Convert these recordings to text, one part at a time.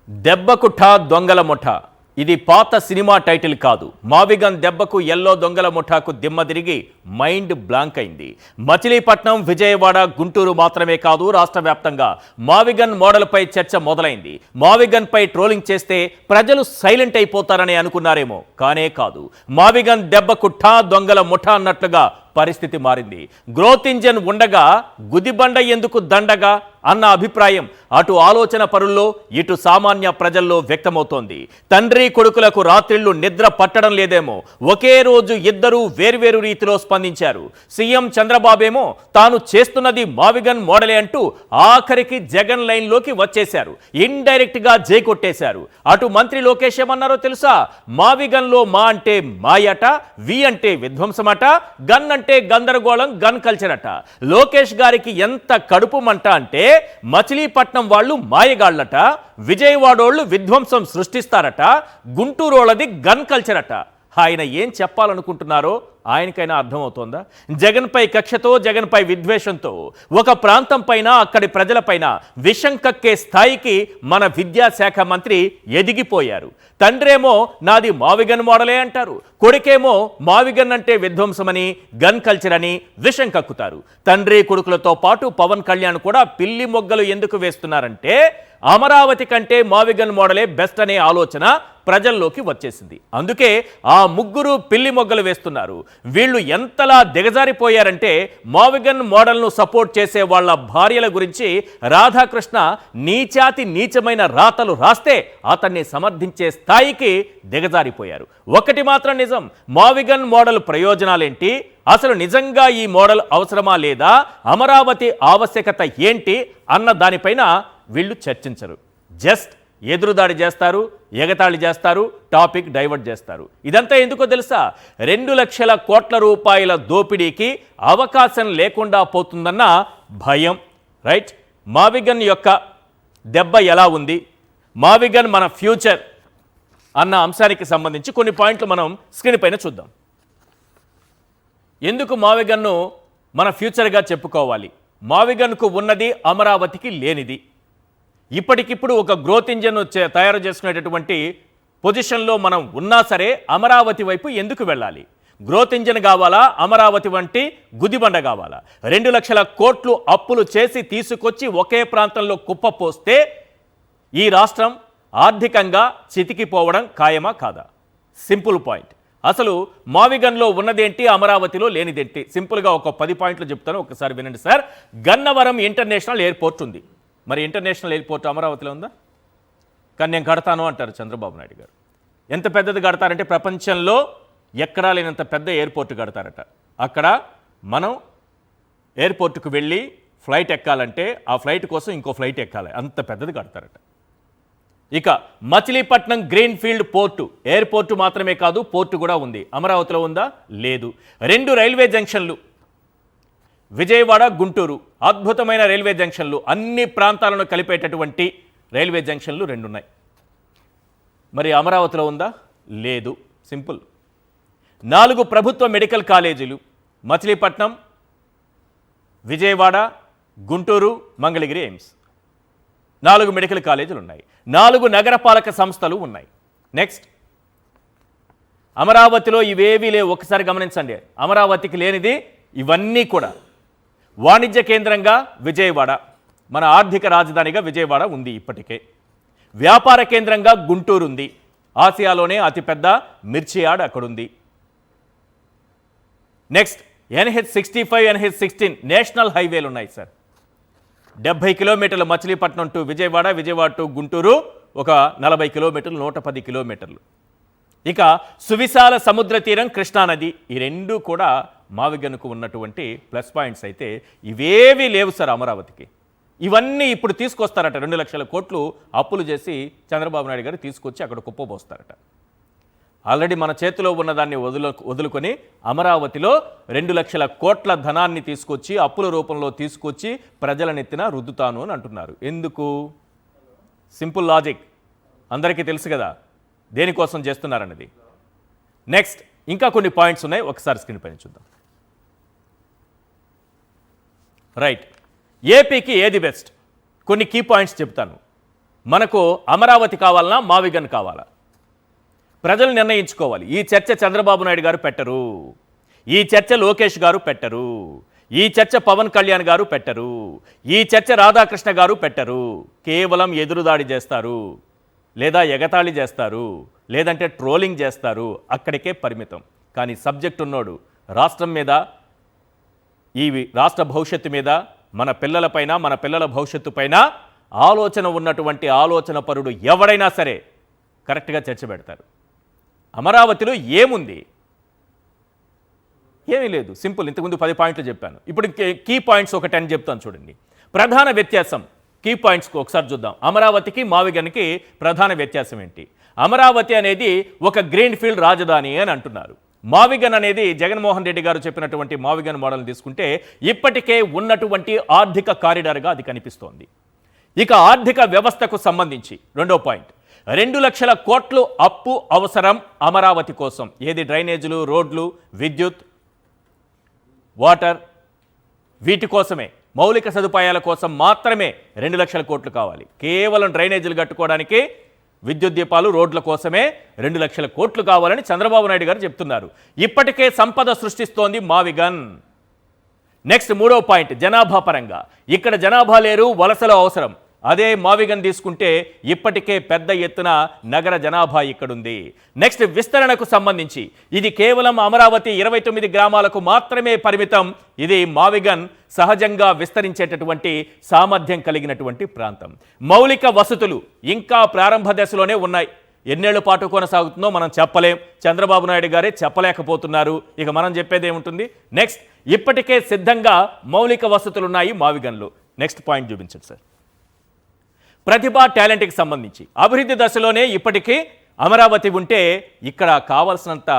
దెబ్బకు ఠా దొంగల ముఠ. ఇది పాత సినిమా టైటిల్ కాదు. మావిగన్ దెబ్బకు ఎల్లో దొంగల ముఠాకు దిమ్మ తిరిగి మైండ్ బ్లాంక్ అయింది. మచిలీపట్నం, విజయవాడ, గుంటూరు మాత్రమే కాదు, రాష్ట్ర వ్యాప్తంగా మావిగన్ మోడల్పై చర్చ మొదలైంది. మావిగన్ పై ట్రోలింగ్ చేస్తే ప్రజలు సైలెంట్ అయిపోతారని అనుకున్నారేమో, కానే కాదు. మావిగన్ దెబ్బకు ఠా దొంగల ముఠ అన్నట్లుగా పరిస్థితి మారింది. గ్రోత్ ఇంజన్ ఉండగా గుదిబండ ఎందుకు దండగా అన్న అభిప్రాయం అటు ఆలోచన పరుల్లో, ఇటు సామాన్య ప్రజల్లో వ్యక్తమవుతోంది. తండ్రి కొడుకులకు రాత్రిళ్లు నిద్ర పట్టడం లేదేమో. ఒకే రోజు ఇద్దరూ వేర్వేరు రీతిలో స్పందించారు. సీఎం చంద్రబాబేమో తాను చేస్తున్నది మావిగన్ మోడలే అంటూ ఆఖరికి జగన్ లైన్లోకి వచ్చేశారు. ఇండైరెక్ట్ గా జై కొట్టేశారు. అటు మంత్రి లోకేష్ ఏమన్నారో తెలుసా? మావిగన్లో మా అంటే మాయట, వి అంటే విధ్వంసమట, గన్ అంటే గందరగోళం, గన్ కల్చర్ అట. లోకేష్ గారికి ఎంత కడుపు మంట అంటే మచిలీపట్నం వాళ్ళు మాయగాళ్లట, విజయవాడోళ్ళు విధ్వంసం సృష్టిస్తారట, గుంటూరోళ్ళది గన్ కల్చర్ అట. ఆయన ఏం చెప్పాలనుకుంటున్నారో ఆయనకైనా అర్థమవుతోందా? జగన్పై కక్షతో, జగన్పై విద్వేషంతో ఒక ప్రాంతం పైన, అక్కడి ప్రజలపైన విషం కక్కే స్థాయికి మన విద్యాశాఖ మంత్రి ఎదిగిపోయారు. తండ్రేమో నాది మావిగన్ మోడలే అంటారు, కొడుకేమో మావిగన్ అంటే విధ్వంసమని, గన్ కల్చర్ అని విషం కక్కుతారు. తండ్రి కొడుకులతో పాటు పవన్ కళ్యాణ్ కూడా పిల్లి మొగ్గలు ఎందుకు వేస్తున్నారంటే అమరావతి కంటే మావిగన్ మోడలే బెస్ట్ అనే ఆలోచన ప్రజల్లోకి వచ్చేసింది. అందుకే ఆ ముగ్గురు పిల్లి మొగ్గలు వేస్తున్నారు. వీళ్ళు ఎంతలా దిగజారిపోయారంటే మావిగన్ మోడల్ను సపోర్ట్ చేసే వాళ్ళ భార్యల గురించి రాధాకృష్ణ నీచాతి నీచమైన రాతలు రాస్తే అతన్ని సమర్థించే స్థాయికి దిగజారిపోయారు. ఒకటి మాత్రం నిజం, మావిగన్ మోడల్ ప్రయోజనాలేంటి, అసలు నిజంగా ఈ మోడల్ అవసరమా లేదా, అమరావతి ఆవశ్యకత ఏంటి అన్న దానిపైన వీళ్ళు చర్చించరు. జస్ట్ ఎదురుదాడి చేస్తారు, ఎగతాళి చేస్తారు, టాపిక్ డైవర్ట్ చేస్తారు. ఇదంతా ఎందుకో తెలుసా? 2 లక్షల కోట్ల రూపాయల దోపిడీకి అవకాశం లేకుండా పోతుందన్న భయం. రైట్? మావిగన్ యొక్క దెబ్బ ఎలా ఉంది, మావిగన్ మన ఫ్యూచర్ అన్న అంశానికి సంబంధించి కొన్ని పాయింట్లు మనం స్క్రీన్ పైన చూద్దాం. ఎందుకు మావిగన్ను మన ఫ్యూచర్గా చెప్పుకోవాలి? మావిగన్కు ఉన్నది, అమరావతికి లేనిది. ఇప్పటికిప్పుడు ఒక గ్రోత్ ఇంజన్ తయారు చేసుకునేటటువంటి పొజిషన్లో మనం ఉన్నా సరే అమరావతి వైపు ఎందుకు వెళ్ళాలి? గ్రోత్ ఇంజన్ కావాలా, అమరావతి వంటి గుదిబండ కావాలా? 2 లక్షల కోట్లు అప్పులు చేసి తీసుకొచ్చి ఒకే ప్రాంతంలో కుప్పపోస్తే ఈ రాష్ట్రం ఆర్థికంగా చితికిపోవడం ఖాయమా కాదా? Simple point. అసలు మావిగన్లో ఉన్నదేంటి, అమరావతిలో లేనిదేంటి? సింపుల్గా ఒక 10 పాయింట్లు చెప్తాను, ఒకసారి వినండి సార్. గన్నవరం ఇంటర్నేషనల్ ఎయిర్పోర్ట్ ఉంది. మరి ఇంటర్నేషనల్ ఎయిర్పోర్ట్ అమరావతిలో ఉందా? కానీ నేను కడతాను అంటారు చంద్రబాబు నాయుడు గారు. ఎంత పెద్దది కడతారంటే ప్రపంచంలో ఎక్కడా లేనంత పెద్ద ఎయిర్పోర్ట్ కడతారట. అక్కడ మనం ఎయిర్పోర్టుకు వెళ్ళి ఫ్లైట్ ఎక్కాలంటే ఆ ఫ్లైట్ కోసం ఇంకో ఫ్లైట్ ఎక్కాలి, అంత పెద్దది కడతారట. ఇక Machilipatnam green field port, airport మాత్రమే కాదు పోర్టు కూడా ఉంది. అమరావతిలో ఉందా? లేదు. 2 రైల్వే జంక్షన్లు, విజయవాడ, గుంటూరు, అద్భుతమైన రైల్వే జంక్షన్లు, అన్ని ప్రాంతాలను కలిపేటటువంటి రైల్వే జంక్షన్లు 2 ఉన్నాయి. మరి అమరావతిలో ఉందా? లేదు. సింపుల్. 4 ప్రభుత్వ మెడికల్ కాలేజీలు, మచిలీపట్నం, విజయవాడ, గుంటూరు, మంగళగిరి ఎయిమ్స్, 4 మెడికల్ కాలేజీలు ఉన్నాయి. 4 నగరపాలక సంస్థలు ఉన్నాయి. నెక్స్ట్, అమరావతిలో ఇవేవీ లేవు. ఒకసారి గమనించండి, అమరావతికి లేనిది ఇవన్నీ కూడా. వాణిజ్య కేంద్రంగా విజయవాడ, మన ఆర్థిక రాజధానిగా విజయవాడ ఉంది ఇప్పటికే. వ్యాపార కేంద్రంగా గుంటూరు ఉంది. ఆసియాలోనే అతిపెద్ద మిర్చి యార్డ్ అక్కడుంది. నెక్స్ట్, NH65, NH16 నేషనల్ హైవేలు ఉన్నాయి సార్. 70 కిలోమీటర్లు మచిలీపట్నం టు విజయవాడ, విజయవాడ టు గుంటూరు ఒక 40 కిలోమీటర్లు, 110 కిలోమీటర్లు. ఇక సువిశాల సముద్ర తీరం, కృష్ణానది, ఈ 2 కూడా మావిగన్కు ఉన్నటువంటి ప్లస్ పాయింట్స్. అయితే ఇవేవీ లేవు సార్ అమరావతికి. ఇవన్నీ ఇప్పుడు తీసుకొస్తారట. 2 లక్షల కోట్లు అప్పులు చేసి చంద్రబాబు నాయుడు గారు తీసుకొచ్చి అక్కడ కుప్పబోస్తారట. ఆల్రెడీ మన చేతిలో ఉన్నదాన్ని వదులుకొని అమరావతిలో 2 లక్షల కోట్ల ధనాన్ని తీసుకొచ్చి అప్పుల రూపంలో తీసుకొచ్చి ప్రజల నెత్తిన రుద్దుతాను అని అంటున్నారు. ఎందుకు? సింపుల్ లాజిక్, అందరికీ తెలుసు కదా దేనికోసం చేస్తున్నారన్నది. నెక్స్ట్, ఇంకా కొన్ని పాయింట్స్ ఉన్నాయి, ఒకసారి స్క్రీన్ పైన చూద్దాం. రైట్, ఏపీకి ఏది బెస్ట్? కొన్ని కీ పాయింట్స్ చెప్తాను. మనకు అమరావతి కావాలన్నా మావిగన్ కావాలా? ప్రజలు నిర్ణయించుకోవాలి. ఈ చర్చ చంద్రబాబు నాయుడు గారు పెట్టరు, ఈ చర్చ లోకేష్ గారు పెట్టరు, ఈ చర్చ పవన్ కళ్యాణ్ గారు పెట్టరు, ఈ చర్చ రాధాకృష్ణ గారు పెట్టరు. కేవలం ఎదురుదాడి చేస్తారు, లేదా ఎగతాళి చేస్తారు, లేదంటే ట్రోలింగ్ చేస్తారు. అక్కడికే పరిమితం. కానీ సబ్జెక్ట్ ఉన్నోడు రాష్ట్రం మీద, ఈ రాష్ట్ర భవిష్యత్తు మీద, మన పిల్లలపైన, మన పిల్లల భవిష్యత్తు పైన ఆలోచన ఉన్నటువంటి ఆలోచన పరుడు ఎవడైనా సరే కరెక్ట్గా చర్చ పెడతారు. అమరావతిలో ఏముంది? ఏమీ లేదు, సింపుల్. ఇంతకుముందు 10 పాయింట్లు చెప్పాను. ఇప్పుడు కీ పాయింట్స్ ఒక 10 చెప్తాను చూడండి. ప్రధాన వ్యత్యాసం, కీ పాయింట్స్కి ఒకసారి చూద్దాం. అమరావతికి మావిగన్కి ప్రధాన వ్యత్యాసం ఏంటి? అమరావతి అనేది ఒక గ్రీన్ ఫీల్డ్ రాజధాని అని అంటున్నారు. మావిగన్ అనేది జగన్మోహన్ రెడ్డి గారు చెప్పినటువంటి మావిగన్ మోడల్ని తీసుకుంటే ఇప్పటికే ఉన్నటువంటి ఆర్థిక కారిడార్గా అది కనిపిస్తోంది. ఇక ఆర్థిక వ్యవస్థకు సంబంధించి రెండో పాయింట్, 2 లక్షల కోట్లు అప్పు అవసరం అమరావతి కోసం. ఏది? డ్రైనేజీలు, రోడ్లు, విద్యుత్, వాటర్, వీటి కోసమే, మౌలిక సదుపాయాల కోసం మాత్రమే 2 లక్షల కోట్లు కావాలి. కేవలం డ్రైనేజీలు కట్టుకోవడానికి, విద్యుత్ దీపాలు, రోడ్ల కోసమే 2 లక్షల కోట్లు కావాలని చంద్రబాబు నాయుడు గారు చెప్తున్నారు. ఇప్పటికే సంపద సృష్టిస్తోంది మావిగన్. నెక్స్ట్ మూడో పాయింట్, జనాభా పరంగా ఇక్కడ జనాభా లేరు, వలసలు అవసరం. అదే మావిగన్ తీసుకుంటే ఇప్పటికే పెద్ద ఎత్తున నగర జనాభా ఇక్కడుంది. నెక్స్ట్ విస్తరణకు సంబంధించి ఇది కేవలం అమరావతి 29 గ్రామాలకు మాత్రమే పరిమితం. ఇది మావిగన్ సహజంగా విస్తరించేటటువంటి సామర్థ్యం కలిగినటువంటి ప్రాంతం. మౌలిక వసతులు ఇంకా ప్రారంభ దశలోనే ఉన్నాయి. ఎన్నేళ్ల పాటు కొనసాగుతుందో మనం చెప్పలేం. చంద్రబాబు నాయుడు గారే చెప్పలేకపోతున్నారు. ఇక మనం చెప్పేది ఏముంటుంది? నెక్స్ట్, ఇప్పటికే సిద్ధంగా మౌలిక వసతులు ఉన్నాయి మావిగన్లో. నెక్స్ట్ పాయింట్ చూపించండి సార్. ప్రతిభ, టాలెంట్కి సంబంధించి అభివృద్ధి దశలోనే ఇప్పటికీ అమరావతి ఉంటే ఇక్కడ కావాల్సినంత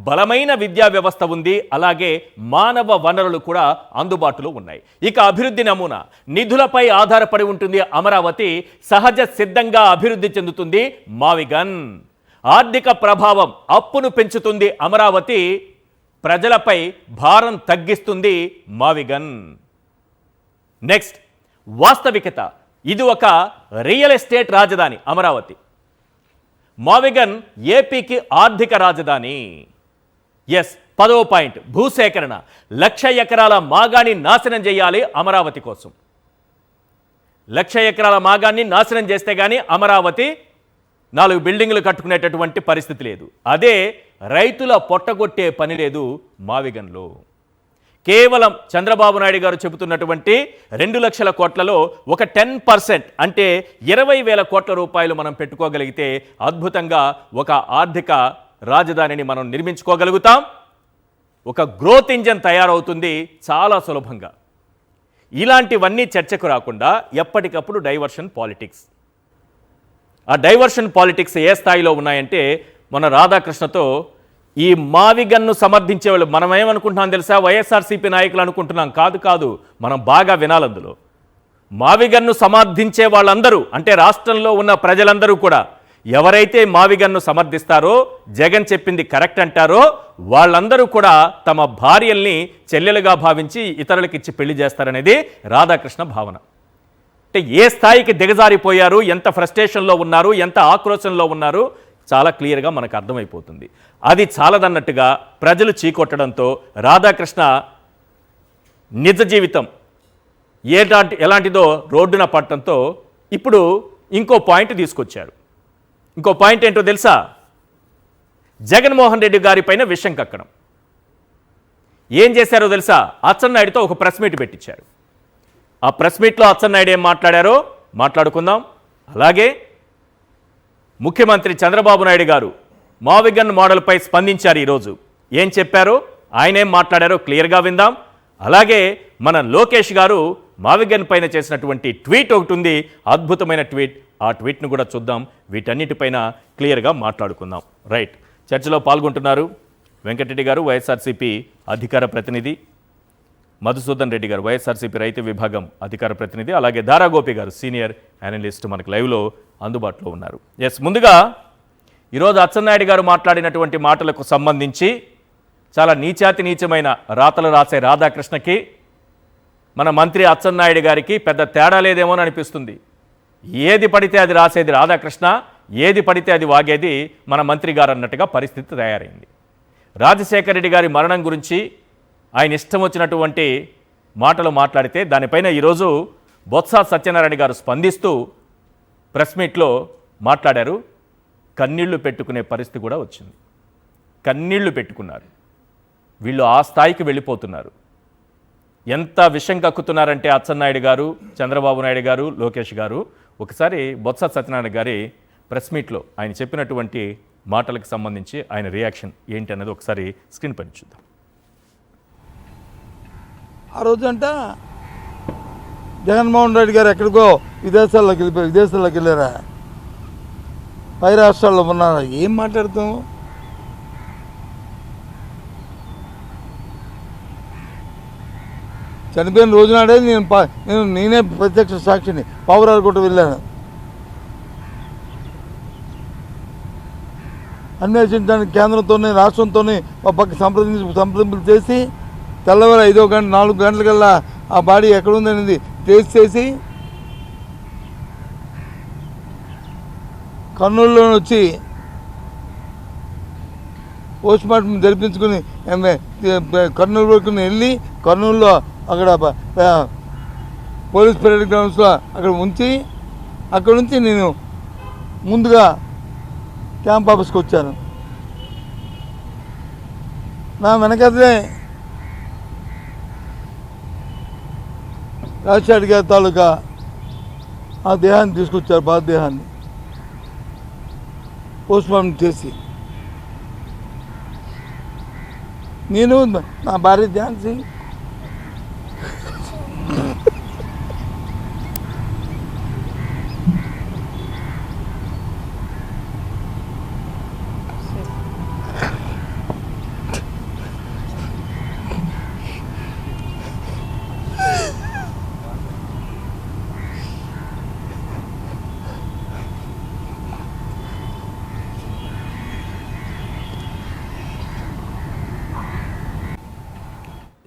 బలమైన విద్యా వ్యవస్థ ఉంది. అలాగే మానవ వనరులు కూడా అందుబాటులో ఉన్నాయి. ఇక అభివృద్ధి నమూనా నిధులపై ఆధారపడి ఉంటుంది అమరావతి. సహజ సిద్ధంగా అభివృద్ధి చెందుతుంది మావిగన్. ఆర్థిక ప్రభావం, అప్పును పెంచుతుంది అమరావతి. ప్రజలపై భారం తగ్గిస్తుంది మావిగన్. నెక్స్ట్, వాస్తవికత. ఇది ఒక రియల్ ఎస్టేట్ రాజధాని అమరావతి. మావిగన్ ఏపీకి ఆర్థిక రాజధాని. ఎస్. 10వ పాయింట్, భూసేకరణ. 1,00,000 ఎకరాల మాగాణి నాశనం చేయాలి అమరావతి కోసం. 1,00,000 ఎకరాల మాగాన్ని నాశనం చేస్తే కానీ అమరావతి 4 బిల్డింగులు కట్టుకునేటటువంటి పరిస్థితి లేదు. అదే రైతుల పొట్టగొట్టే పని లేదు మావిగన్లో. కేవలం చంద్రబాబు నాయుడు గారు చెబుతున్నటువంటి 2 లక్షల కోట్లలో ఒక 10% అంటే 20,000 కోట్ల రూపాయలు మనం పెట్టుకోగలిగితే అద్భుతంగా ఒక ఆర్థిక రాజధానిని మనం నిర్మించుకోగలుగుతాం. ఒక గ్రోత్ ఇంజన్ తయారవుతుంది చాలా సులభంగా. ఇలాంటివన్నీ చర్చకు రాకుండా ఎప్పటికప్పుడు డైవర్షన్ పాలిటిక్స్. ఆ డైవర్షన్ పాలిటిక్స్ ఏ స్థాయిలో ఉన్నాయంటే, మన రాధాకృష్ణతో ఈ మావిగన్ను సమర్థించే వాళ్ళు మనం ఏమనుకుంటున్నాం తెలుసా? వైఎస్ఆర్సీపీ నాయకులు అనుకుంటున్నాం. కాదు, మనం బాగా వినాలి. అందులో మావిగన్ను సమర్థించే వాళ్ళందరూ అంటే రాష్ట్రంలో ఉన్న ప్రజలందరూ కూడా ఎవరైతే మావిగన్ను సమర్థిస్తారో, జగన్ చెప్పింది కరెక్ట్ అంటారో వాళ్ళందరూ కూడా తమ భార్యల్ని చెల్లెలుగా భావించి ఇతరులకు ఇచ్చి పెళ్లి చేస్తారనేది రాధాకృష్ణ భావన. అంటే ఏ స్థాయికి దిగజారిపోయారు, ఎంత ఫ్రస్ట్రేషన్లో ఉన్నారు, ఎంత ఆక్రోశంలో ఉన్నారు చాలా క్లియర్గా మనకు అర్థమైపోతుంది. అది చాలదన్నట్టుగా ప్రజలు చీకొట్టడంతో రాధాకృష్ణ నిజ జీవితం ఎలాంటిదో రోడ్డున పట్టడంతో ఇప్పుడు ఇంకో పాయింట్ తీసుకొచ్చారు. ఇంకో పాయింట్ ఏంటో తెలుసా? జగన్మోహన్ రెడ్డి గారి పైన విషం కక్కడం. ఏం చేశారో తెలుసా? అచ్చెన్నాయుడుతో ఒక ప్రెస్ మీట్ పెట్టించారు. ఆ ప్రెస్ మీట్లో అచ్చెన్నాయుడు ఏం మాట్లాడారో మాట్లాడుకుందాం. అలాగే ముఖ్యమంత్రి చంద్రబాబు నాయుడు గారు మావిగన్ మోడల్పై స్పందించారు. ఈరోజు ఏం చెప్పారో, ఆయన ఏం మాట్లాడారో క్లియర్గా విందాం. అలాగే మన లోకేష్ గారు మావిగన్ పైన చేసినటువంటి ట్వీట్ ఒకటి ఉంది, అద్భుతమైన ట్వీట్. ఆ ట్వీట్ను కూడా చూద్దాం. వీటన్నిటిపైన క్లియర్గా మాట్లాడుకుందాం. రైట్. చర్చలో పాల్గొంటున్నారు వెంకటరెడ్డి గారు, వైఎస్ఆర్సీపీ అధికార ప్రతినిధి, మధుసూదన్ రెడ్డి గారు, వైఎస్ఆర్సీపీ రైతు విభాగం అధికార ప్రతినిధి, అలాగే దారాగోపి గారు సీనియర్ అనలిస్ట్ మనకు లైవ్లో అందుబాటులో ఉన్నారు. ఎస్, ముందుగా ఈరోజు అచ్చెన్నాయుడు గారు మాట్లాడినటువంటి మాటలకు సంబంధించి చాలా నీచమైన రాతలు రాసే రాధాకృష్ణకి మన మంత్రి అచ్చెన్నాయుడు గారికి పెద్ద తేడా లేదేమో అని అనిపిస్తుంది. ఏది పడితే అది రాసేది రాధాకృష్ణ, ఏది పడితే అది వాగేది మన మంత్రి గారు అన్నట్టుగా పరిస్థితి తయారైంది. రాజశేఖర రెడ్డి గారి మరణం గురించి ఆయన ఇష్టం వచ్చినటువంటి మాటలు మాట్లాడితే దానిపైన ఈరోజు బొత్స సత్యనారాయణ గారు స్పందిస్తూ ప్రెస్ మీట్లో మాట్లాడారు. కన్నీళ్లు పెట్టుకునే పరిస్థితి కూడా వచ్చింది. కన్నీళ్లు పెట్టుకున్నారు. వీళ్ళు ఆ స్థాయికి వెళ్ళిపోతున్నారు. ఎంత విషం కక్కుతున్నారంటే అచ్చెన్నాయుడు గారు, చంద్రబాబు నాయుడు గారు, లోకేష్ గారు. ఒకసారి బొత్స సత్యనారాయణ గారి ప్రెస్ మీట్లో ఆయన చెప్పినటువంటి మాటలకు సంబంధించి ఆయన రియాక్షన్ ఏంటి అన్నది ఒకసారి స్క్రీన్ పైన చూద్దాం. ఆ రోజంట జగన్మోహన్ రెడ్డి గారు ఎక్కడికో విదేశాల్లోకి వెళ్ళారా, పై రాష్ట్రాల్లో ఉన్నారా? ఏం మాట్లాడుతాం? చనిపోయిన రోజునాడే నేనే ప్రత్యక్ష సాక్షిని పావురాలు కొట్టు వెళ్ళాను అన్వేషించడానికి. కేంద్రంతోనే రాష్ట్రంతోనే మా పక్క సంప్రదింపులు చేసి తెల్లవారు 5 గంట 4 గంటలకల్లా ఆ బాడీ ఎక్కడుందనేది ట్రేస్ చేసి కర్నూలులో వచ్చి పోస్ట్ మార్టం జరిపించుకుని కర్నూలు వరకు వెళ్ళి కర్నూలులో అక్కడ పోలీస్ పరేడ్ గ్రౌండ్స్లో అక్కడ ఉంచి అక్కడ నుంచి నేను ముందుగా క్యాంప్ ఆఫీస్కి వచ్చాను. నా వెనకదే రాజశేఖర్ గారి తాలూకా ఆ దేహాన్ని తీసుకొచ్చారు, బాధదేహాన్ని పోస్ట్మార్టం చేసి. నేను నా భార్య ఝాన్సీ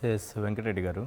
ఎస్ వెంకటరెడ్డి గారు,